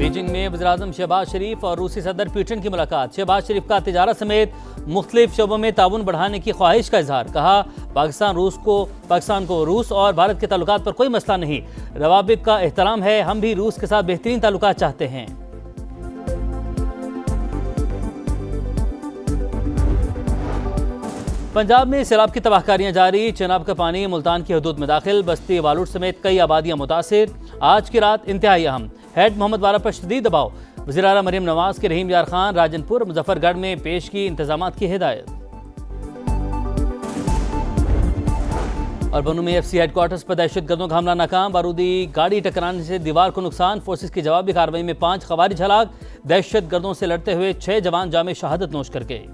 Beijing में वज़ीर-ए-आज़म शहबाज शरीफ और रूसी सदर पुतिन की मुलाकात। शहबाज शरीफ का तिजारत समेत मुख्तलिफ शोबों में ताउन बढ़ाने की ख्वाहिश का इजहार। कहा पाकिस्तान को रूस और भारत के ताल्लुकात पर कोई मसला नहीं, रवाबित का एहतराम है, हम भी रूस के साथ बेहतरीन ताल्लुकात चाहते हैं। पंजाब में सैलाब की तबाहकारियां जारी। चेनाब का पानी मुल्तान की हदूद में दाखिल, बस्ती वालूट समेत कई आबादियां मुतासिर। आज की रात इंतहाई अहम, हेड मोहम्मद वाला पर शदीद दबाव। वज़ीर आला मरीम नवाज के रहीम यार खान राजनपुर मुजफ्फरगढ़ में पेश की इंतजामात की हिदायत। और बनू में FC हेडक्वार्टर्स पर दहशतगर्दों का हमला नाकाम, बारूदी गाड़ी टकराने से दीवार को नुकसान। फोर्सेस की जवाबी कार्रवाई में 5 खवारिज हलाक, दहशतगर्दों से लड़ते हुए 6 जवान जामे शहादत नोश कर गए।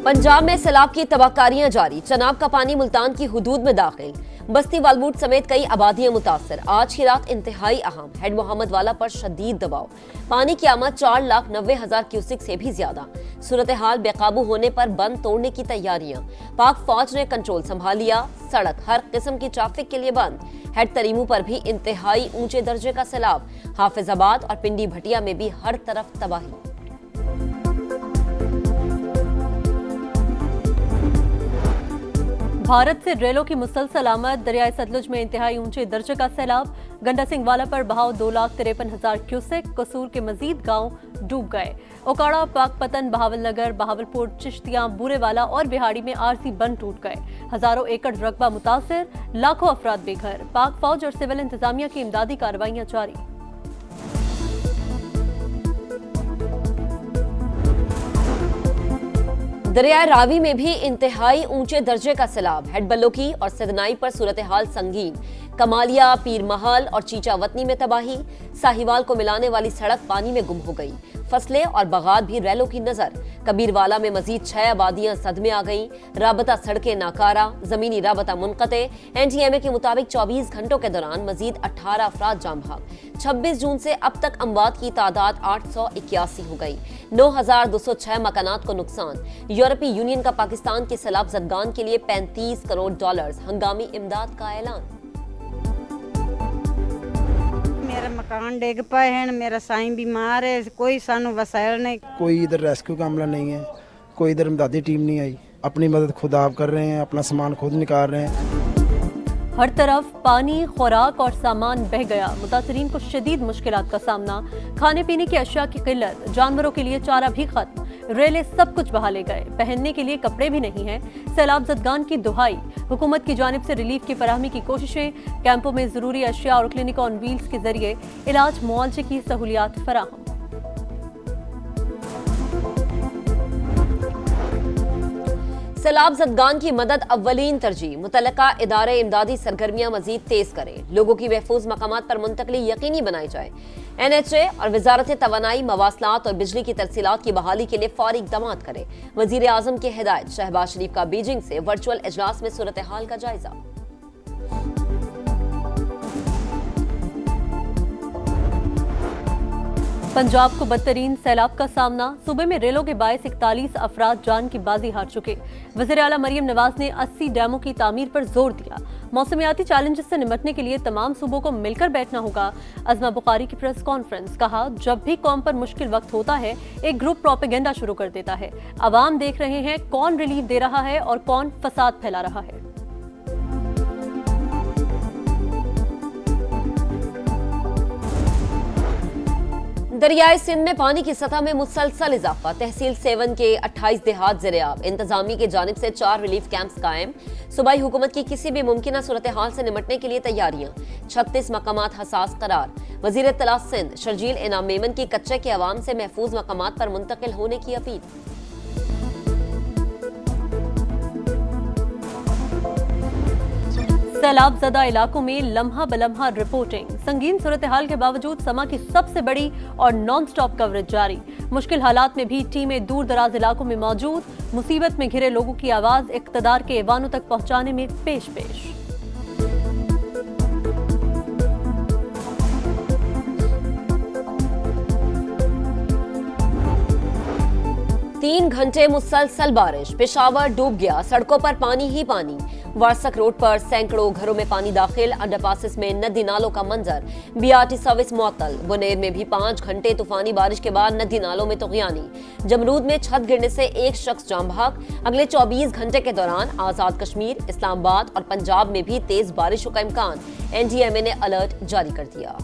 पंजाब में सैलाब की तबाहकारियां जारी। चेनाब का पानी मुल्तान की हुदूद में दाखिल, बस्ती वालबूट समेत कई आबादियां मुतासर। आज की रात इंतहाई अहम, हेड मोहम्मद वाला पर शदीद दबाव। पानी की आमद 4,90,000 क्यूसिक से भी ज्यादा। सूरत हाल बेकाबू होने पर बंद तोड़ने की तैयारियां। पाक फौज ने कंट्रोल संभाल लिया, सड़क हर किस्म की ट्रैफिक के लिए बंद। हेड तरीमू पर भी इंतहाई ऊंचे दर्जे का सैलाब। हाफिजाबाद और पिंडी भटिया में भी हर तरफ तबाही। भारत से रेलों की मुसलसल आमद, दरियाए सतलुज में इंतहाई ऊंचे दर्जे का सैलाब। गंडा सिंह वाला पर बहाव 2,53,000 क्यूसेक, कसूर के मजीद गांव डूब गए। ओकाड़ा, पाकपतन, बहावलनगर, बहावलपुर, चिश्तियां, बूरेवाला और बिहाड़ी में आरसी बंद टूट गए। हजारों एकड़ रकबा मुतासिर, लाखों अफराद बेघर। पाक फौज और सिविल इंतजामिया की इमदादी कार्रवाइयां जारी। दरियाए रावी में भी इंतहाई ऊंचे दर्जे का सैलाब। हेड बल्लोकी और सदनाई पर सूरत हाल संगीन। कमालिया, पीर महल और चीचा वतनी में तबाही। साहिवाल को मिलाने वाली सड़क पानी में गुम हो गई। फसलें और बगात भी रेलों की नजर। कबीरवाला में मजीद 6 आबादियां सदमे आ गईं। राबता सड़कें नाकारा, जमीनी राबता मुनक़ते। NTMA के मुताबिक 24 घंटों के दौरान मजीद 18 अफराद जाम भाग। 26 जून से अब तक अमवात की तादाद 881 हो गई। 9,206 मकानात को नुकसान। यूरोपीय यूनियन का पाकिस्तान के सैलाब ज़दगान के लिए $35 करोड़ हंगामी इमदाद का ऐलान। मेरा मकान डिग पाए हैं, मेरा साईं बीमार है, कोई सानू वसायल नहीं। कोई इधर रेस्क्यू का अमला नहीं है, कोई इधर इमदादी टीम नहीं आई। अपनी मदद खुद आप कर रहे हैं, अपना सामान खुद निकाल रहे हैं। हर तरफ पानी, खुराक और सामान बह गया। मुतासरीन को शदीद मुश्किलात का सामना। खाने पीने की अशिया की किल्लत, जानवरों के लिए चारा भी खत्म। रेले सब कुछ बहा ले गए, पहनने के लिए कपड़े भी नहीं हैं। सैलाब ज़दगान की दुहाई। हुकूमत की जानिब से रिलीफ की फराहमी की कोशिशें। कैंपों में ज़रूरी अशिया और क्लिनिक ऑन व्हील्स के जरिए इलाज मुआवजे की सहूलियात फराहम। सैलाब ज़दगान की मदद अव्वलीन तरजीह। मुतल्लिका इदारे इमदादी सरगर्मियां मजीद तेज करें। लोगों की महफूज मकामात पर मुंतकली यकीनी बनाई जाए। NHA और वजारत तवानाई, मवासलात और बिजली की तरसीलात की बहाली के लिए फौरी इक़दामात करें। वज़ीर आज़म की हिदायत। शहबाज शरीफ का बीजिंग से वर्चुअल इजलास में सूरत हाल का जायजा। पंजाब को बदतरीन सैलाब का सामना। सूबे में रेलों के बायस 41 अफराद जान की बाजी हार चुके। वज़ीर आला मरीम नवाज ने 80 डैमों की तामीर पर जोर दिया। मौसमियाती चैलेंजेस से निपटने के लिए तमाम सूबों को मिलकर बैठना होगा। अज़मा बुखारी की प्रेस कॉन्फ्रेंस। कहा, जब भी कौम पर मुश्किल वक्त होता है एक ग्रुप प्रोपेगेंडा शुरू कर देता है। अवाम देख रहे हैं कौन रिलीफ दे रहा है और कौन फसाद फैला रहा है। दरियाए सिंध में पानी की सतह में मुसलसल इजाफा। तहसील 7 के 28 देहात ज़ेर-ए-आब। इंतजामी की जानिब से 4 रिलीफ कैंप्स कायम। सूबाई हुकूमत की किसी भी मुमकिन सूरत हाल से निपटने के लिए तैयारियां। 36 मकामात हसास करार। वज़ीर इत्तला सिंध शर्जील इनाम मेमन की कच्चे के अवाम से महफूज मकामात पर मुंतकिल होने की अपील। सैलाब ज़दा इलाकों में लम्हा बलम्हा रिपोर्टिंग। संगीन सूरत हाल के बावजूद समा की सबसे बड़ी और नॉन स्टॉप कवरेज जारी। मुश्किल हालात में भी टीमें दूर दराज इलाकों में मौजूद। मुसीबत में घिरे लोगों की आवाज इक़्तिदार के ऐवानों तक पहुंचाने में पेश पेश। तीन घंटे मुसलसल बारिश, पेशावर डूब गया, सड़कों पर पानी ही पानी। वारसक रोड पर सैकड़ों घरों में पानी दाखिल, अंडरपासेस में नदी नालों का मंजर, बीआरटी सर्विस मुअत्तल। बुनेर में भी 5 घंटे तूफानी बारिश के बाद नदी नालों में तगयानी। जमरूद में छत गिरने से एक शख्स जान बहक। अगले 24 घंटे के दौरान आजाद कश्मीर, इस्लामाबाद और पंजाब में भी तेज बारिशों का इम्कान। एनडीएमए ने अलर्ट जारी कर दिया।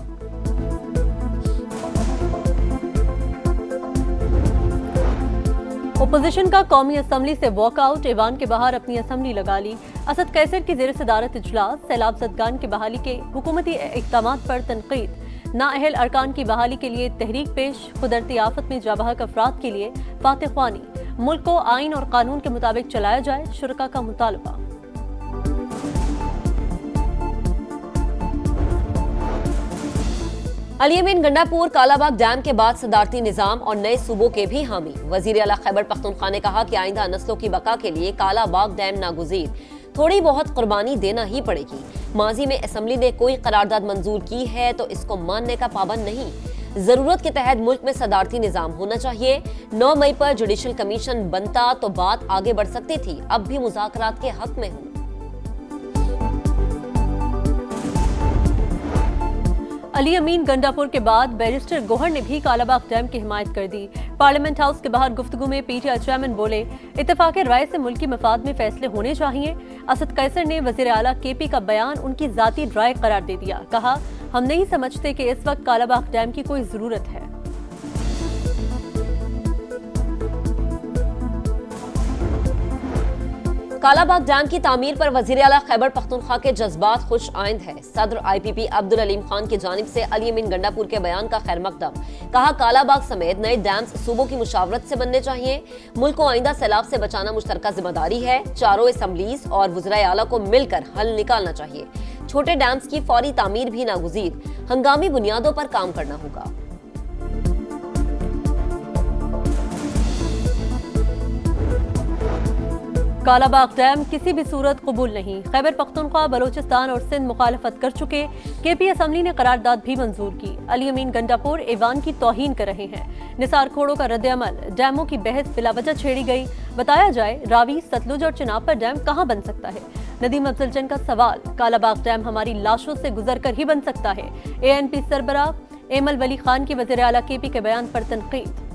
ओपोजिशन का कौमी असम्बली से वॉकआउट, ईवान के बाहर अपनी असम्बली लगा ली। असद कैसर की जेर सदारत इजलास, सैलाब ज़दगान की बहाली के हुकूमती इक़दामात पर तनकीद, नाअहल अरकान की बहाली के लिए तहरीक पेश, कुदरती आफत में जाबहक अफराद के लिए फातहख्वानी, मुल्क को आइन और कानून के मुताबिक चलाया जाए, शुरका का मुतालबा। अली अमीन गंडापुर कालाबाग डैम के बाद सदारती निजाम और नए सूबों के भी हामी। वजीर आला खैबर पख्तूनख्वा ने कहा कि आइंदा नस्लों की बका के लिए कालाबाग डैम नागुज़ीर, थोड़ी बहुत कुर्बानी देना ही पड़ेगी। माजी में असम्बली ने कोई करारदाद मंजूर की है तो इसको मानने का पाबंद नहीं। जरूरत के तहत मुल्क में सदारती निजाम होना चाहिए। 9 मई पर जुडिशल कमीशन बनता तो बात आगे बढ़ सकती थी। अब भी मुज़ाकरात के हक में हूँ। अली अमीन गंडापुर के बाद बैरिस्टर गोहर ने भी कालाबाग डैम की हिमायत कर दी। पार्लियामेंट हाउस के बाहर गुफ्तगू में पीटीआई चेयरमैन बोले, इत्तेफाक़े राय से मुल्की मफाद में फैसले होने चाहिए। असद कैसर ने वज़ीर आला केपी का बयान उनकी ज़ाती राय करार दे दिया। कहा, हम नहीं समझते कि इस वक्त कालाबाग डैम की कोई ज़रूरत है। कालाबाग डैम की तामीर पर वज़ीर आला खैबर पख्तूनख्वा के जज्बात खुश आइंद है। सदर आईपीपी अब्दुल अलीम खान की जानिब से अली अमीन गंडापुर के बयान का खैर मकदम। कहा, कालाबाग समेत नए डैम्स सूबों की मुशावरत से बनने चाहिए। मुल्क को आइंदा सैलाब से बचाना मुश्तरका जिम्मेदारी है। चारों असम्बलीज और वज़राए आला को मिलकर हल निकालना चाहिए। छोटे डैम्स की फौरी तामीर भी नागुज़ीर, हंगामी बुनियादों पर काम करना होगा। कालाबाग डैम किसी भी सूरत कबूल नहीं। खैबर पख्तूनख्वा, बलोचिस्तान और सिंध मुखालफत कर चुके। केपी असम्बली ने करारदाद भी मंजूर की। अली अमीन गंडापुर ईवान की तौहीन कर रहे हैं। निसार खोड़ों का रद्द-ए-अमल, डैमों की बहस बिलावजह छेड़ी गई। बताया जाए, रावी, सतलुज और चिनाब पर डैम कहाँ बन सकता है। नदीम अफजलचंद का सवाल, कालाबाग डैम हमारी लाशों से गुजर कर ही बन सकता है। ANP सरबराह एमल वली खान की वज़ीर आला केपी के बयान पर तनकीद।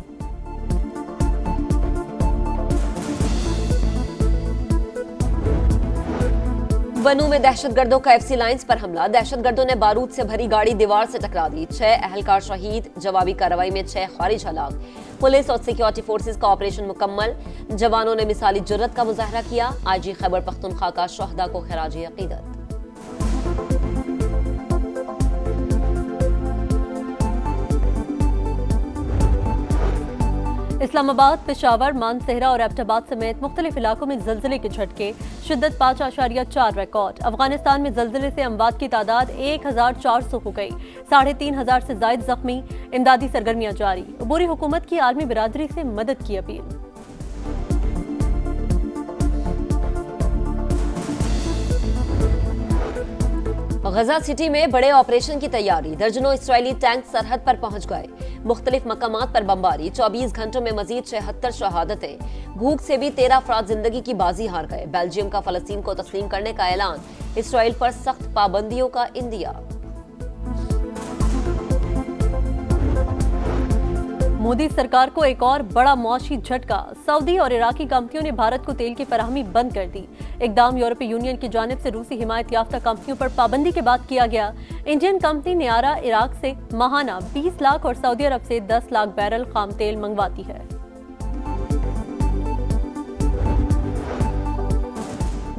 बनू में दहशतगर्दों का FC लाइंस पर हमला। दहशतगर्दों ने बारूद से भरी गाड़ी दीवार से टकरा दी। 6 अहलकार शहीद। जवाबी कार्रवाई में 6 खारिज हलाक। पुलिस और सिक्योरिटी फोर्सेस का ऑपरेशन मुकम्मल। जवानों ने मिसाली जुर्रत का मुजाहरा किया। IG खैबर पख्तूनख्वा का शहदा को खिराज अकीदत। इस्लामाबाद, पेशावर, मानसेहरा और एबटाबाद समेत मुख्तलिफ इलाकों में जल्जले के झटके। शिद्दत 5.4 रिकॉर्ड। अफगानिस्तान में जल्जले से अमवात की तादाद 1400 हो गई। 3500 से जायद जख्मी। इमदादी सरगर्मियां जारी। अबूरी हुकूमत की आलमी बिरादरी से मदद की अपील। गजा सिटी में बड़े ऑपरेशन की तैयारी। दर्जनों इसराइली टैंक सरहद पर पहुंच गए। मुख्तलिफ मकामात पर बमबारी। 24 घंटों में मजीद 76 शहादतें। भूख से भी 13 अफराद जिंदगी की बाजी हार गए। बेल्जियम का फलस्तीन को तस्लीम करने का ऐलान। इसराइल पर सख्त पाबंदियों का इंदिया। मोदी सरकार को एक और बड़ा मौशी झटका। सऊदी और इराकी कंपनियों ने भारत को तेल की फराहमी बंद कर दी। इकदाम यूरोपीय यूनियन की जानिब से रूसी हिमायत याफ्ता कंपनियों पर पाबंदी के बाद किया गया। इंडियन कंपनी नियारा इराक से माहाना 20 लाख और सऊदी अरब से 10 लाख बैरल खाम तेल मंगवाती है।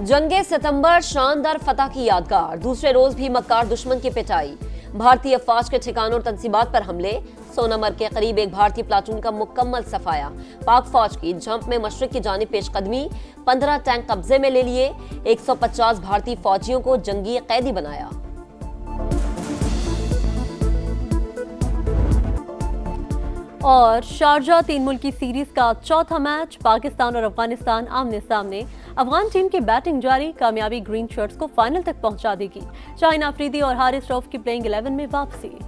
जंगे सितंबर शानदार फतह की यादगार। दूसरे रोज भी मक्कार दुश्मन की पिटाई। भारतीय अफवाज के ठिकानों और तंसीबात पर हमले। सोनामर्ग के करीब एक भारतीय प्लाटून का मुकम्मल सफाया। पाक फौज की जंप में मशरिक की जानिब पेशकदमी। 15 टैंक कब्जे में ले लिए। 150 भारतीय फौजियों को जंगी कैदी बनाया। और शारजा 3 मुल्की सीरीज का चौथा मैच। पाकिस्तान और अफगानिस्तान आमने सामने। अफगान टीम की बैटिंग जारी। कामयाबी ग्रीन शर्ट्स को फाइनल तक पहुंचा देगी। शाहीन आफरीदी और हारिस रऊफ की प्लेइंग 11 में वापसी।